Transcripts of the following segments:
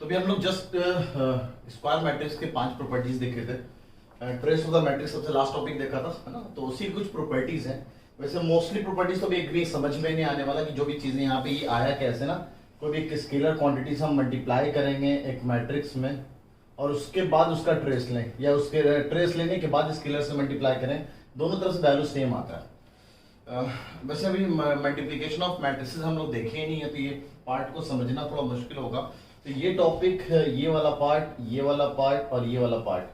तो भी हम लोग जस्ट स्क्वायर मैट्रिक्स के 5 प्रॉपर्टीज देखे थे। ट्रेस ऑफ द मैट्रिक्स सबसे लास्ट टॉपिक देखा था, है ना। तो उसी कुछ प्रॉपर्टीज हैं। वैसे मोस्टली प्रॉपर्टीज तो भी एक भी समझ में नहीं आने वाला कि जो भी चीजें यहाँ पे ये आया कैसे ना, कोई भी एक स्केलर क्वांटिटी से हम मल्टीप्लाई करेंगे एक मैट्रिक्स में और उसके बाद उसका ट्रेस लें, या उसके ट्रेस लेने के बाद स्केलर से मल्टीप्लाई करें, दोनों तरफ से वैल्यू सेम आता है। वैसे अभी मल्टीप्लिकेशन ऑफ मैट्रिसेस हम लोग देखे ही नहीं है, तो ये पार्ट को समझना थोड़ा मुश्किल होगा। तो ये टॉपिक, ये वाला पार्ट, ये वाला पार्ट और ये वाला पार्ट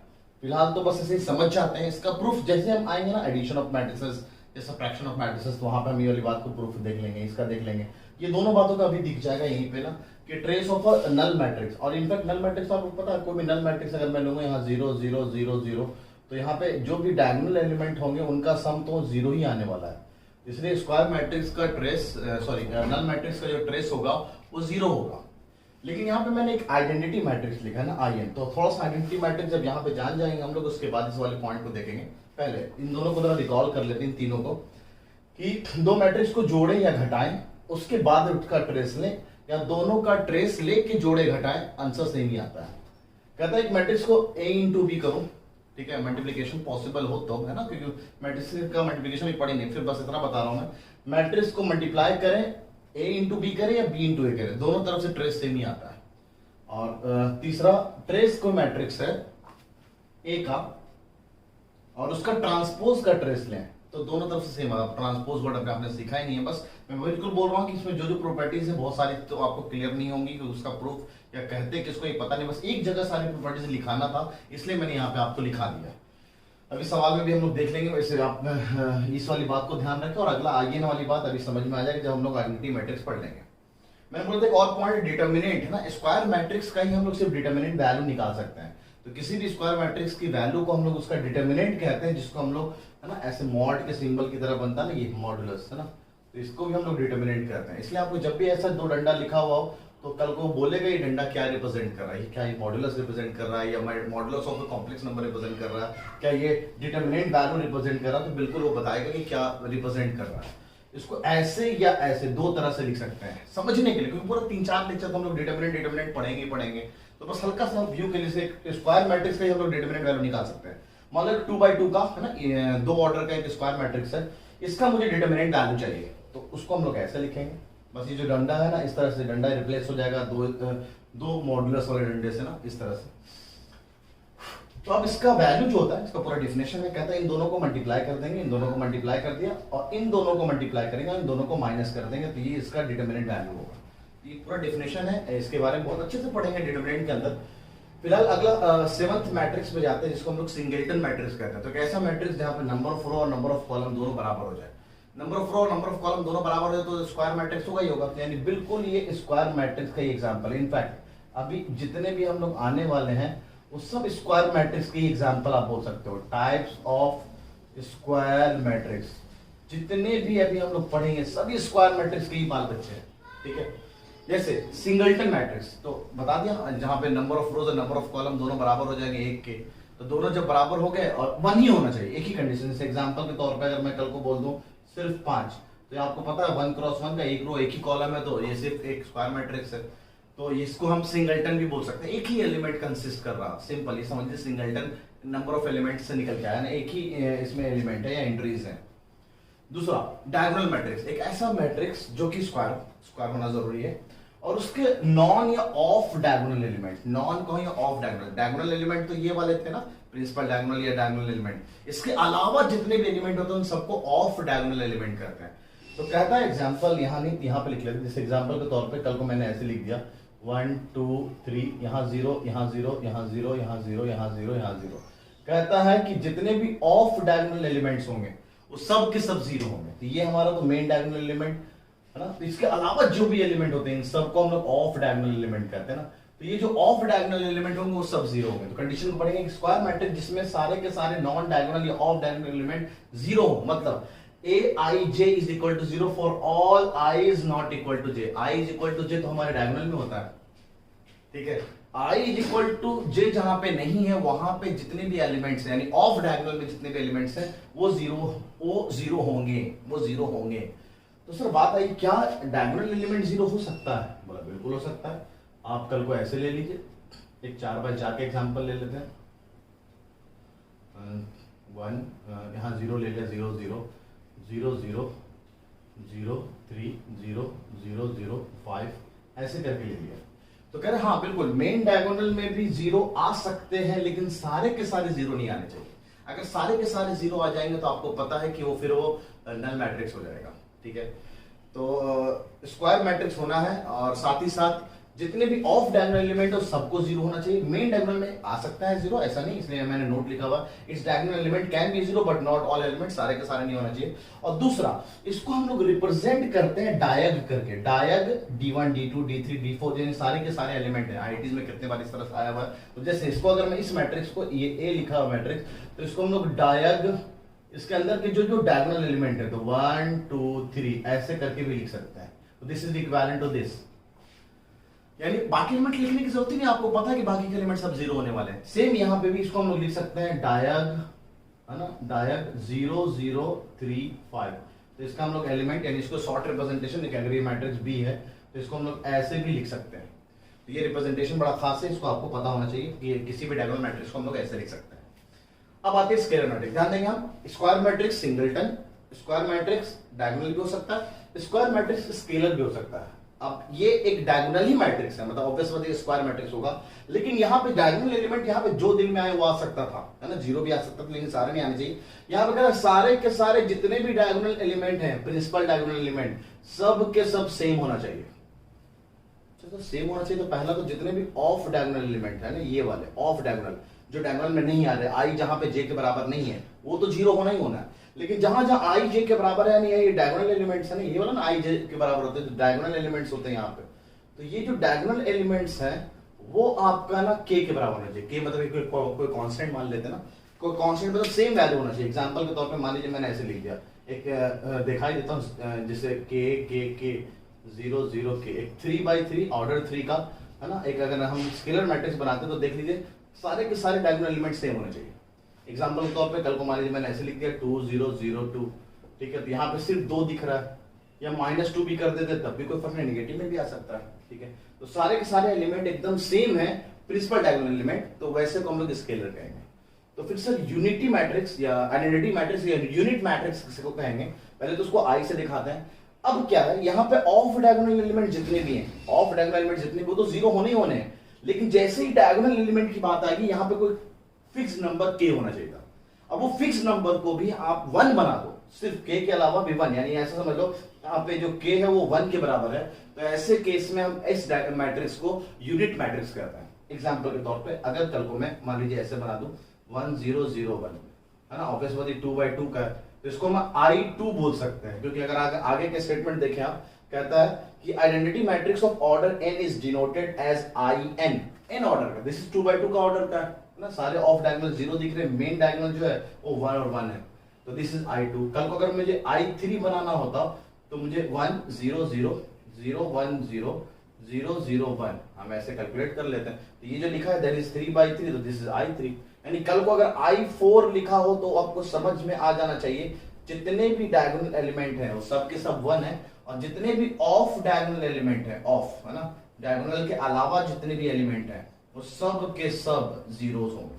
फिलहाल तो बस ऐसे ही समझ जाते हैं। इसका प्रूफ जैसे हम आएंगे ना, एडिशन ऑफ मैट्रिसेस या सब्ट्रैक्शन ऑफ मैट्रिसेस, तो वहां पे हम ये वाली बात को प्रूफ देख लेंगे, इसका देख लेंगे। ये दोनों बातों का अभी दिख जाएगा यहीं पे ना, कि trace of a null matrix. और इनफैक्ट नल मैट्रिक्स आपको पता है, कोई भी नल मैट्रिक्स अगर मैं लूंगा यहाँ 0 0 0 0, तो यहाँ पे जो भी डायगोनल एलिमेंट होंगे उनका सम तो 0 ही आने वाला है। इसलिए स्क्वायर मैट्रिक्स का ट्रेस, नल मैट्रिक्स का जो ट्रेस होगा वो 0 होगा। लेकिन यहाँ पे मैंने एक आइडेंटिटी मैट्रिक्स लिखा है ना, IN, तो थोड़ा सा आइडेंटिटी मैट्रिक्स जब यहाँ पे जान जाएंगे हम लोग, उसके बाद इस वाले पॉइंट को देखेंगे। पहले इन दोनों को जरा रिकॉल कर लेते हैं, इन तीनों को, कि दो मैट्रिक्स को जोड़ें या घटाएं, उसके बाद उसका ट्रेस लें, या दोनों का ट्रेस लेके जोड़े घटाएं, आंसर सेम ही आता है। कहता है एक मैट्रिक्स को A इंटू बी करो, ठीक है, मल्टीप्लिकेशन पॉसिबल हो तो, है ना, क्योंकि मैट्रिक्स का मल्टीप्लिकेशन भी पढ़ी नहीं, फिर बस इतना बता रहा हूं मैं। मैट्रिक्स को मल्टीप्लाई करें, A इंटू बी करें या B इंटू A करें, दोनों तरफ से ट्रेस सेम ही आता है। और तीसरा, ट्रेस कोई मैट्रिक्स है A का और उसका ट्रांसपोज का ट्रेस लें, तो दोनों तरफ से सेम आता है। ट्रांसपोज वर्ड अभी आपने सीखा ही नहीं है, बस मैं बिल्कुल बोल रहा हूँ कि इसमें जो जो प्रॉपर्टीज है बहुत सारी तो आपको क्लियर नहीं होंगी, कि उसका प्रूफ या कहते किसको ये पता नहीं, बस एक जगह सारी प्रॉपर्टीज लिखाना था, इसलिए मैंने यहाँ पे आपको लिखा दिया। अभी सवाल में भी हम लोग देख लेंगे, वैसे आप इस वाली बात को ध्यान रखें, और अगला आगे वाली बात अभी समझ में आ जाएगी जब हम लोग आइडेंटिटी मैट्रिक्स पढ़ लेंगे। मैंने बोला था एक और पॉइंट, डिटर्मिनेंट, है ना। स्क्वायर मैट्रिक्स का ही हम लोग सिर्फ डिटर्मिनेंट वैल्यू निकाल सकते हैं। तो किसी भी स्क्वायर मैट्रिक्स की वैल्यू को हम लोग उसका डिटर्मिनेंट कहते हैं, जिसको हम लोग, है ना, ऐसे मॉड के सिंबल की तरह बनता है ना, ये मॉडुलस, है ना, तो इसको भी हम लोग डिटर्मिनेंट कहते हैं। इसलिए आपको जब भी ऐसा दो डंडा लिखा हुआ हो, तो कल को बोलेगा ये डंडा क्या रिप्रेजेंट कर रहा है, क्या ये मॉडुलस रिप्रेजेंट कर रहा है, या modulus of the complex number represent कर रहा है, क्या ये डिटर्मिनेंट वैल्यू रिप्रेजेंट कर रहा है, तो बिल्कुल वो बताएगा कि क्या रिप्रेजेंट कर रहा है। इसको ऐसे या ऐसे दो तरह से लिख सकते हैं समझने के लिए, क्योंकि पूरा 3-4 लेक्चर तो हम लोग डिटर्मिनेंट पढ़ेंगे, तो बस हल्का सा व्यू के लिए से स्क्वायर मैट्रिक्स का ही हम लोग डिटर्मिनेंट वैल्यू निकाल सकते हैं। मान लो 2x2 का, है ना, 2 ऑर्डर का एक स्क्वायर मैट्रिक्स है, इसका मुझे डिटर्मिनेंट वैल्यू चाहिए, तो उसको हम लोग ऐसे लिखेंगे। बस ये जो डंडा है ना, इस तरह से डंडा रिप्लेस हो जाएगा दो मॉडुलस वाले डंडे से ना, इस तरह से। तो अब इसका वैल्यू जो होता है, इसका पूरा डिफिनेशन है, कहता है इन दोनों को मल्टीप्लाई कर देंगे, इन दोनों को मल्टीप्लाई कर दिया, और इन दोनों को मल्टीप्लाई करेंगे, इन दोनों को माइनस कर देंगे, तो ये इसका डिटर्मिनेंट वैल्यू होगा। ये पूरा डिफिनेशन है, इसके बारे में बहुत अच्छे से पढ़ेंगे डिटर्मिनेंट के अंदर। फिलहाल अगला 7th मैट्रिक्स पे जाते हैं, जिसको हम लोग सिंगलटन मैट्रिक्स कहते हैं। तो कैसा मैट्रिक्स जहां पे नंबर ऑफ रो और नंबर ऑफ कॉलम दोनों बराबर हो जाए। नंबर ऑफ रो और नंबर ऑफ कॉलम दोनों बराबर हो तो स्क्वायर मैट्रिक्स होगा ही होगा, यानी बिल्कुल ये स्क्वायर मैट्रिक्स का ही एग्जांपल है। इनफैक्ट अभी जितने भी हम लोग आने वाले हैं वो सब स्क्वायर मैट्रिक्स की एग्जांपल आप बोल सकते हो। टाइप्स ऑफ स्क्वायर मैट्रिक्स जितने भी अभी हम लोग पढ़ेंगे सभी स्क्वायर मैट्रिक्स के ही बाल बच्चे हैं, ठीक है। जैसे सिंगलटन मैट्रिक्स, तो बता दिया, जहां पे नंबर ऑफ रोज और नंबर ऑफ कॉलम दोनों बराबर हो जाएंगे 1 के, तो दोनों जब बराबर हो गए और 1 ही होना चाहिए, एक ही कंडीशन। जैसे एग्जांपल के तौर पे अगर मैं कल को बोल दूं सिर्फ 5, तो आपको पता है 1 क्रॉस 1 का एक रो एक ही कॉलम है, तो ये सिर्फ एक स्क्वायर मैट्रिक्स है, तो इसको हम सिंगलटन भी बोल सकते हैं। एक ही एलिमेंट कंसिस्ट कर रहा, सिंपल ही समझिए, सिंगलटन नंबर ऑफ एलिमेंट से निकल के आया ना, एक ही इसमें एलिमेंट है या एंट्रीज है। दूसरा, डायगोनल मैट्रिक्स, एक ऐसा मैट्रिक्स जो कि स्क्वायर होना जरूरी है, और उसके नॉन या ऑफ डायगोनल एलिमेंट, नॉन कहो या ऑफ डायगोनल। डायगोनल एलिमेंट तो ये वाले थे ना, प्रिंसिपल डायगोनल या डायगोनल एलिमेंट, इसके अलावा जितने भी एलिमेंट होते हैं उन सबको ऑफ डायगोनल एलिमेंट कहते हैं। तो कहता है एग्जांपल, यहाँ नहीं यहाँ पे लिख लेते, जैसे एग्जांपल के तौर पे कल को मैंने ऐसे लिख दिया 1 2 3, यहाँ 0 यहाँ 0 यहाँ 0 यहाँ 0 यहाँ 0 यहाँ 0। कहता है कि जितने भी ऑफ डायगोनल एलिमेंट्स होंगे वो सब के सब 0 होंगे। तो ये हमारा तो मेन डायगोनल एलिमेंट है ना, तो इसके अलावा जो भी एलिमेंट होते हैं इन सबको हम लोग ऑफ डायगोनल एलिमेंट कहते हैं ना। तो ये जो ऑफ डायगोनल एलिमेंट होंगे वो सब 0 होंगे। तो कंडीशन को पढ़ेंगे कि स्क्वायर मैट्रिक्स जिसमें सारे के सारे नॉन डायगोनल या ऑफ डायगोनल एलिमेंट 0 हो, मतलब aij is equal to 0 for all I is not equal to j। I is equal to j तो हमारे डायगोनल में होता है, ठीक है। I is equal to j जहां पे नहीं है वहां पे जितने भी एलिमेंट्स हैं, यानी ऑफ डायगोनल में जितने भी एलिमेंट्स हैं वो 0 होंगे। तो सर बात आई, क्या डायगोनल एलिमेंट 0 हो सकता है? बोला बिल्कुल हो सकता है। आप कल को ऐसे ले लीजिए, एक 4x4 के एग्जाम्पल ले लेते हैं। 1 यहाँ 0 ले लिया, 0 0 0 0 0 3 0 0 0 5 ऐसे करके ले लिया। तो कह रहे हाँ बिल्कुल मेन डायगोनल में भी 0 आ सकते हैं, लेकिन सारे के सारे 0 नहीं आने चाहिए। अगर सारे के सारे 0 आ जाएंगे तो आपको पता है कि वो फिर वो नल मैट्रिक्स हो जाएगा। ठीक है, तो स्क्वायर मैट्रिक्स होना है और साथ ही साथ जितने भी ऑफ डायगोनल एलिमेंट है सबको 0 होना चाहिए। मेन डायगोनल में आ सकता है 0, ऐसा नहीं, इसलिए मैंने नोट लिखा हुआ its diagonal element can be 0 but not all element, सारे के सारे नहीं होना चाहिए। और दूसरा, इसको हम लोग रिप्रेजेंट करते हैं डायग करके, डायग D1 D2 D3 D4 यानी सारे के सारे एलिमेंट है। आईआईटीज में कितने बार इस तरह से आया हुआ है। तो जैसे इसको अगर मैं इस मैट्रिक्स को ये ए लिखा हुआ मैट्रिक्स, तो इसको हम लोग डायग, इसके अंदर के जो डायगोनल एलिमेंट है तो 1 2 3 ऐसे करके भी लिख सकते हैं। तो this is equivalent to this, यानी बाकी एलिमेंट लिखने की जरूरत ही नहीं, आपको पता है कि बाकी के एलिमेंट सब 0 होने वाले हैं। सेम यहां पे भी इसको हम लोग लिख सकते हैं डायग, है ना, डायग 0 0 3 5। तो इसका हम लोग एलिमेंट यानी इसको शॉर्ट रिप्रेजेंटेशन, अगर ये मैट्रिक्स बी है तो इसको हम लोग ऐसे भी लिख सकते हैं। तो ये रिप्रेजेंटेशन बड़ा खास है, इसको आपको पता होना चाहिए कि किसी भी डायगोनल मैट्रिक्स को हम लोग ऐसे लिख सकते हैं। अब आते हैं स्केलर मैट्रिक्स, ध्यान देंगे हम। Square matrix singleton, square matrix diagonal भी हो सकता है, स्क्वायर मैट्रिक्स स्केलर भी हो सकता है। अब ये एक डायगोनल ही मैट्रिक्स है, मतलब ऑब्वियसली स्क्वायर मैट्रिक्स होगा, लेकिन यहाँ पे डायगोनल एलिमेंट यहाँ पे जो दिल में आए वो आ सकता था, है ना, 0 भी आ सकता था, लेकिन सारे नहीं आने चाहिए। यहाँ पे कहना सारे के सारे जितने भी डायगोनल एलिमेंट हैं, प्रिंसिपल डायगोनल एलिमेंट सब के सब सेम होना चाहिए। तो सेम होना चाहिए, तो पहला तो जितने भी ऑफ डायगोनल एलिमेंट है ना, ये वाले ऑफ डायगोनल जो डायगोनल में नहीं आ रहे, आई जहां पे जे के बराबर नहीं है वो तो 0 होना ही होना है। लेकिन जहां जहां आई जे के बराबर है, यानी ये डायगोनल एलिमेंट्स है ना, ये वाला ना आई जे के बराबर होते हैं, तो डायगोनल एलिमेंट्स होते हैं यहाँ पे। तो ये जो डायगोनल एलिमेंट्स हैं वो आपका ना के बराबर होना चाहिए। के मतलब कोई कांस्टेंट मान लेते हैं ना, कोई कांस्टेंट मतलब सेम वैल्यू होना चाहिए। एग्जांपल के तौर पे मान लीजिए मैंने ऐसे लिख दिया, एक दिखाई देता हूँ, जैसे के 0 0 के, एक 3/3 ऑर्डर 3 का, है ना, एक अगर हम स्केलर मैट्रिक्स बनाते हैं तो देख लीजिए सारे के सारे डायगोनल एलिमेंट सेम होने चाहिए। एग्जांपल के तौर पे कल को मान लीजिए मैंने ऐसे लिख दिया 2 0 0 2, ठीक है, तो यहाँ पे सिर्फ 2 दिख रहा है, या -2 भी कर देते तब भी कोई फर्क नहीं, नेगेटिव में भी आ सकता है। ठीक है, तो सारे के सारे एलिमेंट एकदम सेम है, प्रिंसिपल डायगोनल एलिमेंट, तो वैसे को हम लोग स्केलर कहेंगे। तो फिर सर यूनिटी मैट्रिक्स या आइडेंटिटी मैट्रिक्स या यूनिट मैट्रिक्स किसी को कहेंगे, पहले तो उसको आई से दिखाते हैं। अब क्या है, यहाँ पे ऑफ डायगोनल एलिमेंट जितने भी हैं, ऑफ डायगोनल एलिमेंट जितने भी, वो तो 0 होने ही होने हैं, लेकिन जैसे ही डायगोनल एलिमेंट की बात आएगी यहाँ पे कोई फिक्स नंबर के होना चाहिए था। अब वो फिक्स नंबर को भी आप 1 बना दो, सिर्फ के के अलावा भी 1, यानी ऐसा समझ लो यहाँ पे जो के है वो 1 के बराबर है, तो ऐसे केस में हम इस मैट्रिक्स को यूनिट मैट्रिक्स कहते हैं। एग्जाम्पल के तौर पे अगर कल को मैं मान लीजिए ऐसे बना दूं 1 0 0 1, है ना, ऑब्वियसली 2/2 का है, तो इसको हम I2 बोल सकते हैं, क्योंकि अगर आगे के स्टेटमेंट देखें आप, कहता है कि identity matrix of order n is denoted as IN, n order का, दिस इज 2/2 का ऑर्डर का है ना, सारे ऑफ डायगोनल 0 दिख रहे हैं, मेन डायगोनल जो है वो 1 और 1 है, तो दिस इज I2। कल को अगर मुझे I3 बनाना होता तो मुझे 1 0 0 0 1 0 0 0 1 हम ऐसे कैलकुलेट कर लेते हैं, तो ये जो लिखा है दैट इज 3/3, तो दिस इज I3। यानी कल को अगर I4 लिखा हो तो आपको समझ में आ जाना चाहिए जितने भी डायगोनल एलिमेंट हैं वो सब के सब 1 है, और जितने भी ऑफ डायगोनल एलिमेंट है, ऑफ, है ना, डायगोनल के अलावा जितने भी एलिमेंट हैं वो सब के सब 0s होंगे।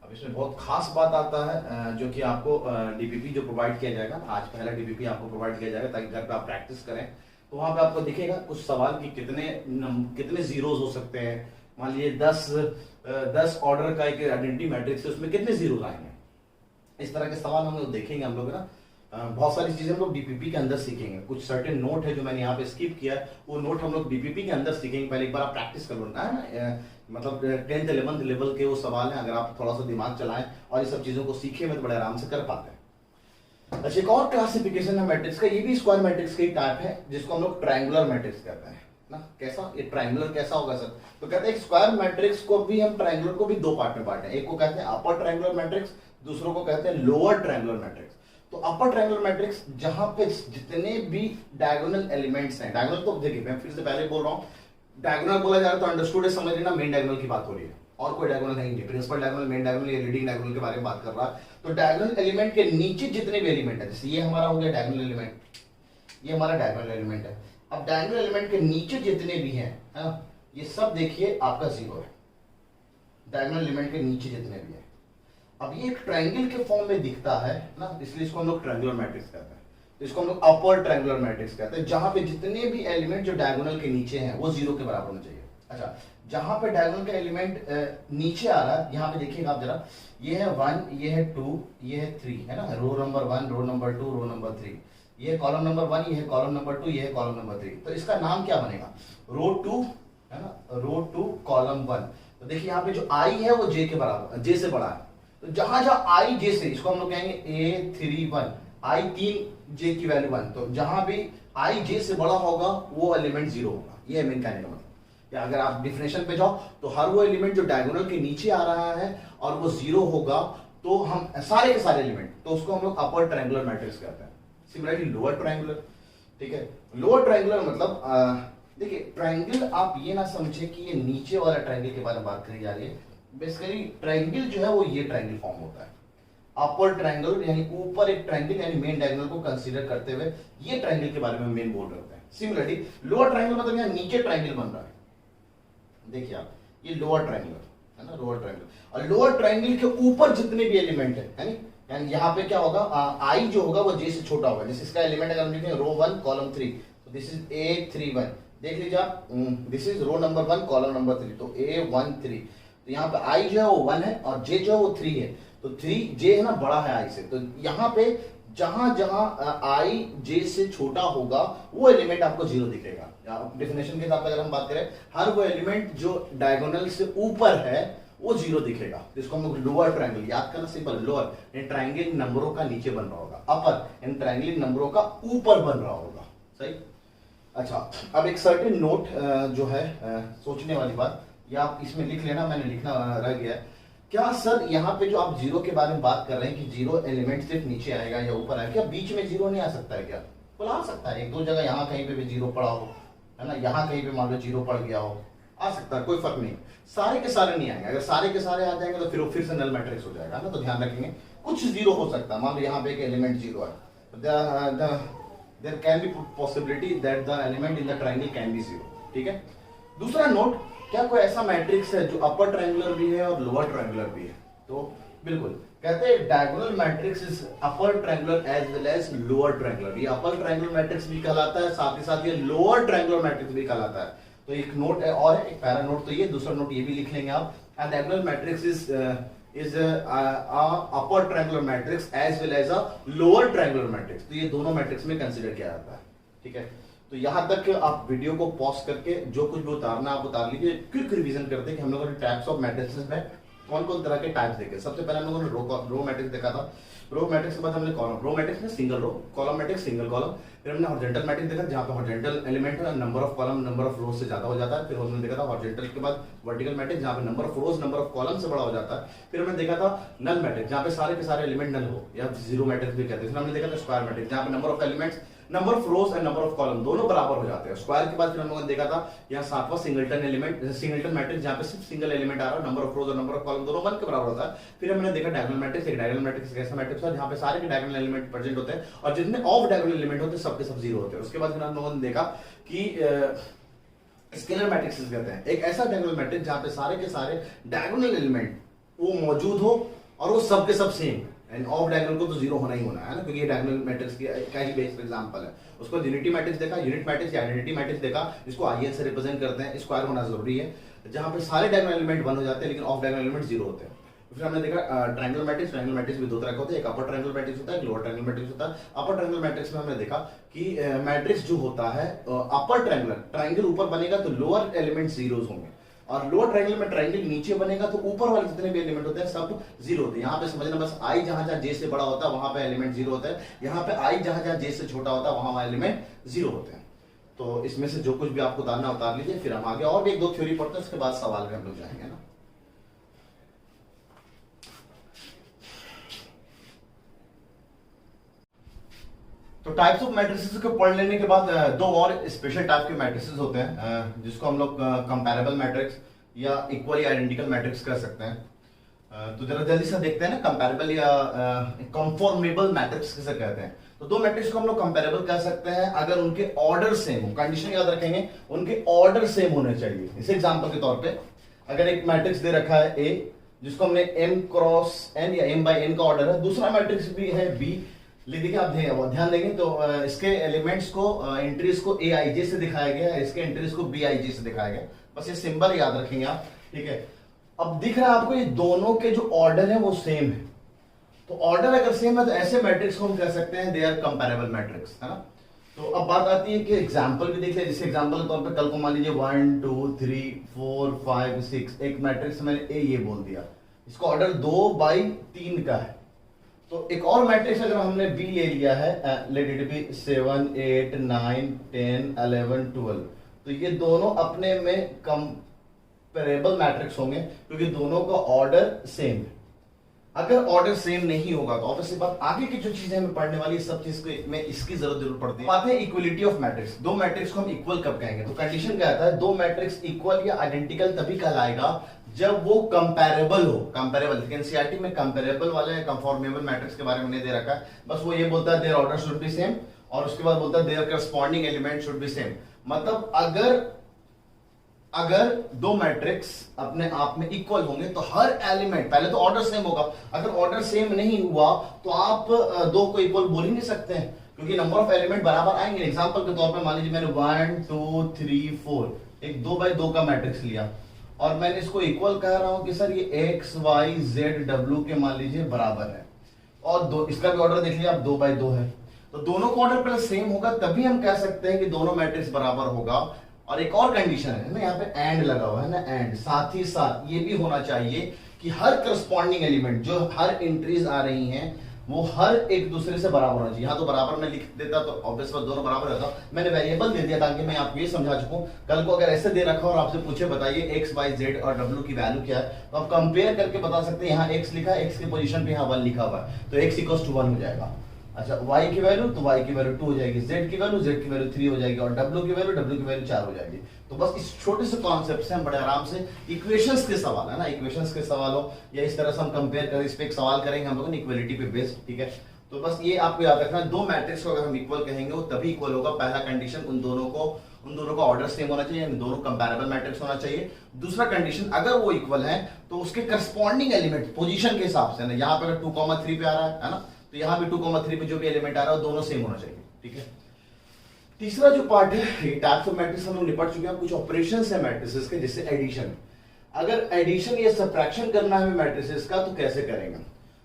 अब इसमें बहुत खास बात आता है जो कि आपको डीपीपी जो प्रोवाइड किया जाएगा, आज पहला डीपीपी आपको प्रोवाइड किया जाएगा ताकि घर पे आप प्रैक्टिस करें, तो वहां पे आपको दिखेगा कुछ सवाल कि कितने 0s हो सकते हैं। मान लीजिए 10 ऑर्डर का एक आइडेंटिटी मैट्रिक्स है, उसमें कितने 0s आएंगे, इस तरह के सवाल हम लोग देखेंगे। हम लोग ना बहुत सारी चीजें हम लोग डीपीपी के अंदर सीखेंगे, कुछ सर्टेन नोट है जो मैंने यहाँ पे स्किप किया, वो नोट हम लोग डीपीपी के अंदर सीखेंगे। पहले एक बार आप प्रैक्टिस कर लो ना, मतलब 10th 11th लेवल के वो सवाल हैं, अगर आप थोड़ा सा दिमाग चलाएं और ये सब चीजों को सीखें में तो बड़े आराम से कर पाते हैं। अच्छा, एक और क्लासिफिकेशन है मैट्रिक्स का, ये भी स्क्वायर मैट्रिक्स का ही टाइप है, जिसको हम लोग ट्रायंगुलर मैट्रिक्स कहते हैं ना। कैसा, ये ट्रायंगुलर कैसा होगा सर, तो कहते हैं स्क्वायर मैट्रिक्स को भी हम ट्रायंगुलर को भी 2 पार्ट में बांटे हैं, एक को कहते हैं अपर ट्रायंगुलर मैट्रिक्स, दूसरों को कहते हैं लोअर ट्रायंगुलर मैट्रिक्स। तो अपर ट्रायंगुलर मैट्रिक्स जहां पे जितने भी डायगोनल एलिमेंट्स हैं, डायगोनल तो देखिए मैं फिर से पहले बोल रहा हूं, डायगोनल बोला जा रहा है तो अंडरस्टूड है, समझ लेना मेन डायगोनल की बात हो रही है, और कोई डायगोनल नहीं है, प्रिंसिपल डायगोनल, मेन डायगोनल या लीडिंग डायगोनल के बारे में बात कर रहा है। तो डायगोनल एलिमेंट के नीचे जितने भी एलिमेंट है, जैसे ये हमारा हो गया डायगोनल एलिमेंट, ये हमारा डायगोनल एलिमेंट है। अब डायगोनल एलिमेंट के नीचे जितने भी हैं, ये सब देखिए आपका जीरो है, डायगोनल एलिमेंट के नीचे जितने भी है। अब ये एक ट्रायंगल के फॉर्म में दिखता है ना, इसलिए इसको हम लोग ट्रायंगुलर मैट्रिक्स कहते हैं। तो इसको हम लोग अपर ट्रायंगुलर मैट्रिक्स कहते हैं, जहां पे जितने भी एलिमेंट जो डायगोनल के नीचे हैं वो जीरो के बराबर होना चाहिए। अच्छा, जहां पे डायगोनल का एलिमेंट नीचे आ रहा है, यहाँ पे देखिएगा आप जरा, ये है 1, ये है 2, ये है 3, है ना, row number 1, row number 2, row number 3, ये है कॉलम नंबर 1, ये है कॉलम नंबर 2, ये है कॉलम नंबर 3। तो इसका नाम क्या बनेगा, रो 2, है ना, रो 2 कॉलम 1। तो देखिए यहाँ पे जो आई है वो जे के बराबर, जे से बड़ा है। तो जहां जहां आई जे से, इसको हम लोग कहेंगे A31, आई 3 जे की वैल्यू 1। तो जहां भी आई जे से बड़ा होगा वो एलिमेंट जीरो होगा। ये मेन कहने का मतलब, या अगर आप डिफिनेशन पे जाओ तो हर वो एलिमेंट जो डायगोनल के नीचे आ रहा है और वो जीरो होगा, तो हम सारे के सारे एलिमेंट, तो उसको हम लोग अपर ट्रायंगुलर मैट्रिक्स कहते हैं। सिमिलरली लोअर ट्रायंगुलर, ठीक है, लोअर ट्रायंगुलर मतलब देखिए ट्रायंगल आप ये ना समझे कि ये नीचे वाला ट्रायंगल के बारे में बात करी जा रही है। बेसिकली ट्रायंगल जो है वो ये ट्रायंगल फॉर्म होता है, अपर ट्रायंगल यानी ऊपर एक ट्रायंगल यानी मेन डायगोनल को कंसीडर करते हुए ये ट्रायंगल के बारे में मेन बोल रहे होते हैं। सिमिलरली लोअर ट्रायंगल मतलब यहाँ नीचे ट्रायंगल बन रहा है, देखिए आप, ये लोअर ट्रायंगल है ना, लोअर ट्रायंगल, और लोअर ट्रायंगल के ऊपर जितने भी एलिमेंट है यानी यहाँ पे क्या होगा, आई जो होगा वो जे से छोटा होगा। जैसे इसका एलिमेंट अगर हम लिखें रो 1 कॉलम 3, तो दिस इज A31, देख लीजिए आप, this is row number 1 column number 3, तो A13। तो यहाँ पे आई जो है वो 1 है और जे जो है वो 3 है। तो 3 जे है ना, बड़ा है आई से। तो यहाँ पे जहां जहां आई जे से छोटा होगा वो एलिमेंट आपको जीरो दिखेगा। डेफिनेशन के हिसाब से अगर हम बात करें, हर वो एलिमेंट जो डायगोनल से ऊपर है वो जीरो दिखेगा। जिसको हम लोग लोअर ट्रायंगल, याद करना सिंपल, लोअर इन ट्रायंगल नंबरों का नीचे बन रहा होगा, अपर इन ट्रायंगल नंबरों का ऊपर बन रहा होगा। सही। अच्छा, अब एक सर्टेन नोट जो है सोचने वाली बात, या आप इसमें लिख लेना, मैंने लिखना रह गया है। क्या सर यहाँ पे जो आप जीरो के बारे में बात कर रहे हैं कि जीरो एलिमेंट सिर्फ नीचे आएगा या ऊपर आएगा, क्या बीच में जीरो नहीं आ सकता है क्या? बोला आ सकता है, एक दो जगह यहाँ कहीं पे भी जीरो पड़ा हो, है ना, यहाँ कहीं पे मान लो जीरो पड़ गया हो, आ सकता है, कोई फर्क नहीं। सारे के सारे नहीं आएंगे, अगर सारे के सारे आ जाएंगे तो फिर से नल मैट्रिक्स हो जाएगा ना। तो ध्यान रखेंगे कुछ जीरो हो सकता है, मान लो यहाँ पे एक एलिमेंट जीरो है, there can be possibility that the element in the triangle can be zero, ठीक है। दूसरा नोट, क्या कोई ऐसा मैट्रिक्स है जो अपर ट्रायंगुलर भी है और लोअर ट्रायंगुलर भी है? तो बिल्कुल, कहते हैं diagonal matrix is upper triangular as well as lower triangular. ये अपर ट्रायंगुलर मैट्रिक्स भी कहलाता है, साथ ही साथ ये लोअर ट्रायंगुलर मैट्रिक्स भी कहलाता है। तो एक नोट है और एक पैरा नोट, तो ये दूसरा नोट ये भी लिख लेंगे आप। And diagonal matrix is upper triangular matrix as well as a lower triangular matrix. तो ये दोनों मैट्रिक्स में कंसीडर किया जाता है, ठीक है। तो यहां तक आप वीडियो को पॉज करके जो कुछ भी उतारना आप उतार लीजिए। क्विक रिवीजन करते हैं कि हम लोगों ने टाइप्स ऑफ मैट्रिसेस में कौन कौन तरह के टाइप्स देखे। सबसे पहले हम लोगों ने रो मैट्रिक्स देखा था। रो मैट्रिक्स के बाद हमने कॉलम, रो मैट्रिक्स में single row, column matrix single column. फिर हमने हॉरिजॉन्टल मैट्रिक्स देखा जहां पे हॉरिजॉन्टल एलिमेंट है number of column number of rows से ज्यादा हो जाता है। फिर हमने देखा था हॉरिजॉन्टल के बाद वर्टिकल मैट्रिक्स जहां पे number of rose number of column से बड़ा हो जाता है। फिर हमने देखा था नल मैट्रिक्स जहां पे सारे के सारे एलिमेंट नल हो, या जीरो मैट्रिक्स भी कहते हैं। फिर हमने देखा था स्क्वायर मैट्रिक्स जहां पे number of elements, number of rose and number of column दोनों बराबर हो जाते हैं। स्क्वायर के बाद फिर हम लोगों ने देखा था यहाँ सातवां सिंगलटन एलिमेंट, सिंगलटन मैट्रिक्स जहां पे सिर्फ सिंगल एलिमेंट आ रहा है, नंबर ऑफ रोज और नंबर ऑफ कॉलम दोनों 1 के बराबर होता है। फिर हमने देखा डायगोनल मैट्रिक्स, एक डायगोनल मैट्रिक्स एक ऐसा मैट्रिक्स है जहां पे सारे के डायगोनल एलिमेंट प्रेजेंट होते हैं और जितने ऑफ डायगोनल एलिमेंट होते हैं सबके सब जीरो होते हैं। उसके बाद फिर हम लोगों ने देखा कि स्केलर मैट्रिक्स कहते हैं, एक ऐसा डायगोनल मैट्रिक्स जहां पे सारे के सारे डायगोनल एलिमेंट वो मौजूद हो और वो सबके सब सेम। एंड ऑफ डायगोनल को तो जीरो होना ही होना है ना, क्योंकि ये डायगोनल मैट्रिक्स का ही बेस्ट एग्जांपल है। उसको यूनिटी मैट्रिक्स देखा, यूनिट मैट्रिक्स या आइडेंटिटी मैट्रिक्स देखा जिसको IN से रिप्रेजेंट करते हैं। स्क्वायर होना जरूरी है जहां पे सारे डायगोनल एलिमेंट 1 हो जाते हैं लेकिन ऑफ डायगोनल एलिमेंट जीरो होते हैं। फिर हमने देखा ट्रायंगुलर मैट्रिक्स। ट्रायंगुलर मैट्रिक्स भी दो तरह के होते हैं, एक अपर ट्रायंगुलर मैट्रिक्स होता है, एक लोअर ट्रायंगुलर मैट्रिक्स होता है। अपर ट्रायंगुलर मैट्रिक्स में हमने देखा कि मैट्रिक्स जो होता है अपर ट्रायंगुलर, ट्रायंगल ऊपर बनेगा तो लोअर एलिमेंट जीरोस होंगे, और लोअर ट्रायंगल में ट्रायंगल नीचे बनेगा तो ऊपर वाले जितने भी एलिमेंट होते हैं सब जीरो होते हैं। यहाँ पे समझना बस, आई जहां जहां जे से बड़ा होता है वहां पे एलिमेंट जीरो होता है, यहाँ पे आई जहां जहां जे से छोटा होता है वहां वहां एलिमेंट जीरो होते हैं। तो इसमें से जो कुछ भी आपको उतारना उतार लीजिए, फिर हम आगे और भी एक दो थ्योरी पढ़ते हैं, उसके बाद सवाल में हम लोग जाएंगे ना। तो टाइप्स ऑफ मैट्रिसेस को पढ़ लेने के बाद दो और स्पेशल टाइप के मैट्रिसेस होते हैं जिसको हम लोग कंपैरेबल मैट्रिक्स या इक्वली आइडेंटिकल मैट्रिक्स कह सकते हैं। तो जरा जल्दी से देखते हैं ना, कंपैरेबल या कंफॉर्मेबल मैट्रिक्स किसे कहते हैं। तो तो दो मैट्रिक्स को हम लोग कंपेरेबल कर सकते हैं अगर उनके ऑर्डर सेम हो। कंडीशन याद रखेंगे, उनके ऑर्डर सेम होने चाहिए। इस एग्जांपल के तौर पे अगर एक मैट्रिक्स दे रखा है ए, जिसको हमने m क्रॉस n या m बाई n का ऑर्डर है, दूसरा मैट्रिक्स भी है b, देखिए आप ध्यान देंगे तो इसके एलिमेंट्स को एंट्रीज को ए आई जे से दिखाया गया है, इसके एंट्रीज को बी आई जे से दिखाया गया। बस ये सिंबल याद रखेंगे आप, ठीक है। अब दिख रहा है आपको ये दोनों के जो ऑर्डर है वो सेम है, तो ऑर्डर अगर सेम है तो ऐसे मैट्रिक्स को हम कह सकते हैं दे आर कंपेरेबल मैट्रिक्स, है ना। तो अब बात आती है कि एग्जाम्पल भी देख लिया, जैसे एग्जाम्पल के तौर पे कल को मान लीजिए 1 2 3 4 5 6 एक मैट्रिक्स मैंने ए ये बोल दिया, इसका ऑर्डर 2/3 का है। तो एक और मैट्रिक्स अगर हमने बी ले लिया है, लेट इट बी 7 8 9 10 11 12, तो ये दोनों अपने में कंपेरेबल मैट्रिक्स होंगे क्योंकि दोनों का ऑर्डर सेम है। अगर ऑर्डर सेम नहीं होगा तो ऑब्वियसली बात आगे की जो चीजें हमें पढ़ने वाली सब चीज में इसकी जरूर पड़ती है। बात है इक्वलिटी ऑफ मैट्रिक्स। दो मैट्रिक्स को हम इक्वल कब कहेंगे, तो कंडीशन क्या आता है, दो मैट्रिक्स इक्वल या आइडेंटिकल तभी कहलाएगा जब वो कंपेरेबल हो। कंपेरेबल एनसीईआरटी में कंपेरेबल वाले कंफॉर्मेबल मैट्रिक्स के बारे में नहीं दे रखा है, बस वो ये बोलता है their order should be same और उसके बाद बोलता है their corresponding element should be same. मतलब अगर दो मैट्रिक्स अपने आप में इक्वल होंगे तो हर एलिमेंट, पहले तो ऑर्डर सेम होगा, अगर ऑर्डर सेम नहीं हुआ तो आप दो को इक्वल बोल ही नहीं सकते हैं क्योंकि नंबर ऑफ एलिमेंट बराबर आएंगे। एग्जांपल के तौर पे मान लीजिए मैंने 1 2 3 4 एक 2x2 का मैट्रिक्स लिया और मैंने इसको इक्वल कह रहा हूं कि सर ये x y z w के मान लीजिए बराबर है और दो इसका भी ऑर्डर देख लिया आप 2x2 है, तो दोनों का ऑर्डर पहले सेम होगा तभी हम कह सकते हैं कि दोनों मैट्रिक्स बराबर होगा। और एक और कंडीशन है ना, यहाँ पे एंड लगा हुआ है ना, एंड साथ ही साथ ये भी होना चाहिए कि हर करस्पॉन्डिंग एलिमेंट जो हर एंट्रीज आ रही हैं वो हर एक दूसरे से बराबर होना चाहिए। यहाँ तो बराबर में लिख देता तो ऑब्वियस बात दोनों बराबर रहता, मैंने वेरिएबल दे दिया ताकि मैं आपको ये समझा चुकूं। कल को अगर ऐसे दे रखा और आपसे पूछे बताइए एक्स वाई जेड और डब्ल्यू की वैल्यू क्या है, तो आप कंपेयर करके बता सकते हैं यहाँ एक्स लिखा है, एक्स की पोजीशन पे यहाँ 1 लिखा हुआ है तो एक्स इक्वल्स टू 1 हो जाएगा। अच्छा y की वैल्यू तो y की वैल्यू 2 हो जाएगी, z की वैल्यू 3 हो जाएगी और w की वैल्यू 4 हो जाएगी। तो बस इस छोटे से कॉन्सेप्ट से हम बड़े आराम से इक्वेशंस के सवाल है ना, इक्वेशंस के सवालों या इस तरह से हम कंपेयर करें, इस पे एक सवाल करेंगे हम लोग इक्वलिटी पे बेस्ड, ठीक है। तो बस ये आपको याद रखना, दो मैट्रिक्स को अगर हम इक्वल कहेंगे वो तभी इक्वल होगा। पहला कंडीशन उन दोनों का ऑर्डर सेम होना चाहिए, दोनों कंपैरेबल मैट्रिक्स होना चाहिए। दूसरा कंडीशन अगर वो इक्वल है तो उसके करस्पॉन्डिंग एलिमेंट पोजीशन के हिसाब से ना, यहाँ पे अगर 2,3 पे आ रहा है ना, तो यहाँ भी 2,3 पे जो भी एलिमेंट आ रहा है दोनों सेम होना चाहिए, ठीक है। तीसरा जो पार्ट है टाइप्स ऑफ मैट्रिक्स हम लोग निपट चुके हैं। कुछ ऑपरेशंस है मैट्रिसेस के, जैसे एडिशन। अगर एडिशन या सब्ट्रैक्शन करना है मैट्रिसेस का तो कैसे करेंगे,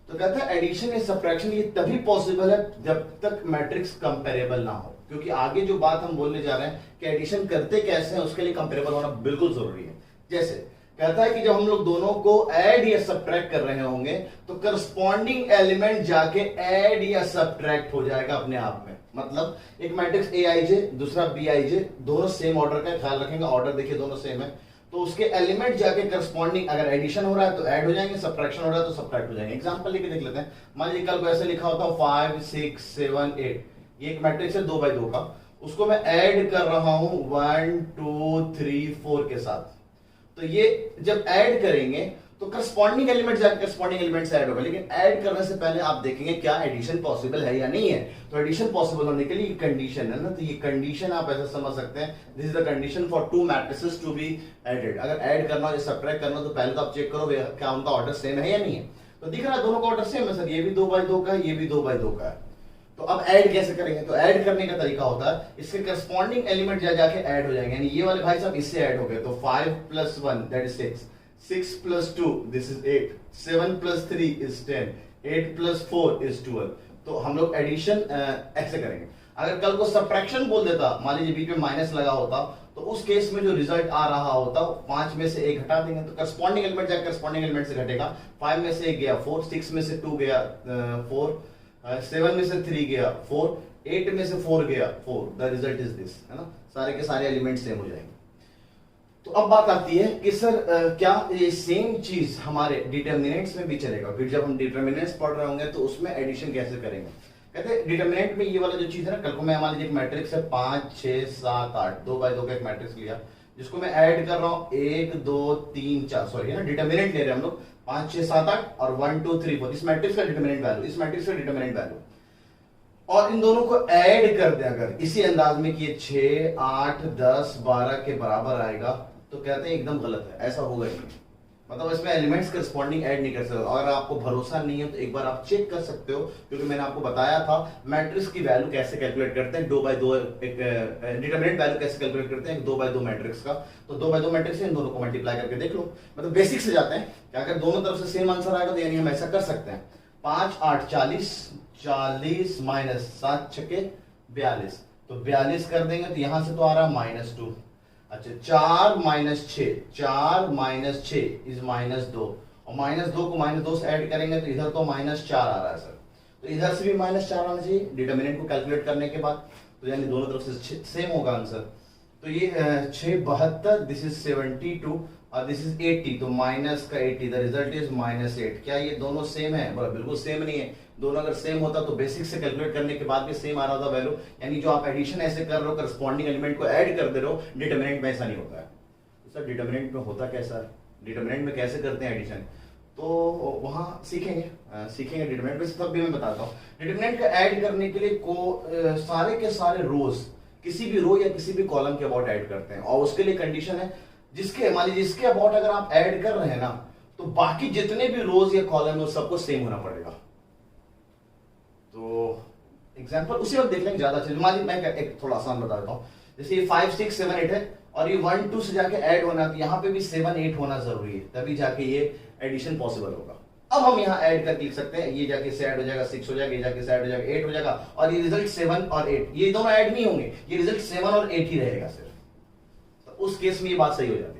तो कहता है एडिशन या सब्ट्रैक्शन ये तभी पॉसिबल है जब तक मैट्रिक्स कंपेरेबल ना हो, क्योंकि आगे जो बात हम बोलने जा रहे हैं कि एडिशन करते कैसे हैं उसके लिए कंपेरेबल होना बिल्कुल जरूरी है। जैसे कहता है कि जब हम लोग दोनों को ऐड या सब्ट्रैक्ट कर रहे होंगे तो करस्पॉन्डिंग एलिमेंट जाके ऐड या सब्ट्रैक्ट हो जाएगा अपने आप में। मतलब एक मैट्रिक्स ए आई जे दूसरा बी आई जे, दोनों सेम ऑर्डर का ख्याल रखेंगे, ऑर्डर देखिए दोनों सेम है, तो उसके एलिमेंट जाके करस्पॉन्डिंग, अगर एडिशन हो रहा है तो ऐड हो जाएंगे, सब्ट्रैक्शन हो रहा है तो सब्ट्रैक्ट हो जाएंगे। एग्जांपल लेके देख लेते हैं। मान लीजिए कल को ऐसे लिखा होता है 5 6 7 8, ये एक मैट्रिक्स है 2x2 का, उसको मैं ऐड कर रहा हूं 1 2 3 4 के साथ। तो ये जब ऐड करेंगे तो करस्पॉन्डिंग एलिमेंट जाके करस्पॉन्डिंग एलिमेंट से ऐड होगा, लेकिन ऐड करने से पहले आप देखेंगे क्या एडिशन पॉसिबल है या नहीं है। तो एडिशन पॉसिबल होने के लिए कंडीशन है ना, तो ये कंडीशन आप ऐसा समझ सकते हैं, this is the condition for two matrices to be added. अगर ऐड करना हो या सब्ट्रैक्ट करना हो तो पहले तो आप चेक करो क्या उनका ऑर्डर सेम है या नहीं है। तो दिख रहा है दोनों का ऑर्डर सेम है सर, ये भी 2x2 का है, ये भी 2x2 का है। तो अब ऐड कैसे करेंगे, तो ऐड करने का तरीका होता है इसके करस्पॉन्डिंग एलिमेंट जाके ऐड हो जाएंगे, यानी ये वाले भाई साहब इससे ऐड हो गए तो 5 + 1 that is 6, 6 + 2 this is 8, 7 + 3 is 10, 8 + 4 is 12। तो हम लोग एडिशन ऐसे करेंगे। अगर कल को सब्ट्रैक्शन बोल देता, मान लीजिए बी पे माइनस लगा होता, तो उस केस में जो रिजल्ट आ रहा होता 5 में से 1 हटा देंगे तो करस्पॉन्डिंग एलिमेंट जाकर करस्पॉन्डिंग एलिमेंट से घटेगा। 5 में से 1 गया 4, 6 में से 2 गया 4, 7 में से 3 गया 4, 8 में से 4 गया 4, द रिजल्ट इज दिस, है ना, सारे के सारे एलिमेंट सेम हो जाएंगे। तो अब बात आती है कि सर क्या ये सेम चीज हमारे डिटर्मिनेंट्स में भी चलेगा, फिर जब हम डिटर्मिनेंट्स पढ़ रहे होंगे तो उसमें एडिशन कैसे करेंगे। कहते हैं डिटर्मिनेंट में ये वाला जो चीज है ना, कल को मैं मान लीजिए एक मैट्रिक्स है 5 6 7 8, 2x2 का एक मैट्रिक्स लिया जिसको मैं ऐड कर रहा हूं 1 2 3 4, सॉरी ना डिटर्मिनेंट ले रहे हैं हम लोग 5 6 7 8 और 1 2 3 4, इस मैट्रिक्स का डिटर्मिनेंट वैल्यू, इस मैट्रिक्स का डिटर्मिनेंट वैल्यू। और इन दोनों को ऐड कर दें अगर इसी अंदाज में कि ये 6, 8, 10, 12 के बराबर आएगा, तो कहते हैं एकदम गलत है, ऐसा होगा ही नहीं। मतलब इसमें एलिमेंट्स करस्पॉन्डिंग ऐड नहीं कर सकते। अगर आपको भरोसा नहीं है तो एक बार आप चेक कर सकते हो, क्योंकि मैंने आपको बताया था मैट्रिक्स की वैल्यू कैसे कैलकुलेट करते हैं, 2x2 एक डिटरमिनेंट वैल्यू कैसे कैलकुलेट करते हैं 2x2 मैट्रिक्स का। तो 2x2 मैट्रिक्स से इन दोनों को मल्टीप्लाई करके देख लो। मतलब बेसिक से जाते हैं कि अगर दोनों तरफ से सेम आंसर आएगा तो यानी हम ऐसा कर सकते हैं 5, 8, 40, 40 माइनस 7 छके 42, तो 42 कर देंगे तो यहां से तो आ रहा है -2। अच्छा 4 माइनस 6, 4 माइनस 6 इज -2, और -2 को -2 से ऐड करेंगे तो इधर तो -4 आ रहा है सर, तो इधर से भी -4 आना चाहिए डिटरमिनेंट को कैलकुलेट करने के बाद। तो यानी दोनों तरफ से सेम होगा आंसर। तो ये 6 72, दिस इज 72 और दिस इज 80, तो माइनस का 80, द रिजल्ट इज -8। क्या ये दोनों सेम है? बोला बिल्कुल सेम नहीं है। दोनों अगर सेम होता तो बेसिक से कैलकुलेट करने के बाद भी सेम आ रहा था वैल्यू, यानी जो आप एडिशन ऐसे कर रहे हो करस्पॉन्डिंग एलिमेंट को ऐड कर दे रहे हो, डिटरमिनेंट में ऐसा नहीं होता है। तो सर डिटरमिनेंट में होता कैसा है, डिटरमिनेंट में कैसे करते हैं एडिशन, तो वहां सीखेंगे डिटरमिनेंट में। तब भी मैं बताता हूँ डिटरमिनेंट का ऐड करने के लिए सारे के सारे रोज किसी भी रो या किसी भी कॉलम के अबाउट ऐड करते हैं, और उसके लिए कंडीशन है जिसके मान लीजिए जिसके अबाउट अगर आप ऐड कर रहे हैं ना, तो बाकी जितने भी रोज या कॉलम है सबको सेम होना पड़ेगा। तो एग्जांपल उसी वक्त देख लेंगे ज्यादा अच्छे। मान लीजिए मैं एक थोड़ा आसान बताता हूँ, जैसे ये 5, 6, 7, 8 है और ये 1, 2 से जाके ऐड होना, तो यहाँ पे भी 7, 8 होना जरूरी है, तभी जाके ये एडिशन पॉसिबल होगा। अब हम यहाँ ऐड करके लिख सकते हैं, ये जाके से ऐड हो जाएगा 6 हो जाएगा, ये जाके से ऐड हो जाएगा 8 हो जाएगा, और ये रिजल्ट 7 और 8, ये दोनों ऐड नहीं होंगे, ये रिजल्ट 7 और 8 ही रहेगा सिर्फ। तो उस केस में ये बात सही हो जाती है।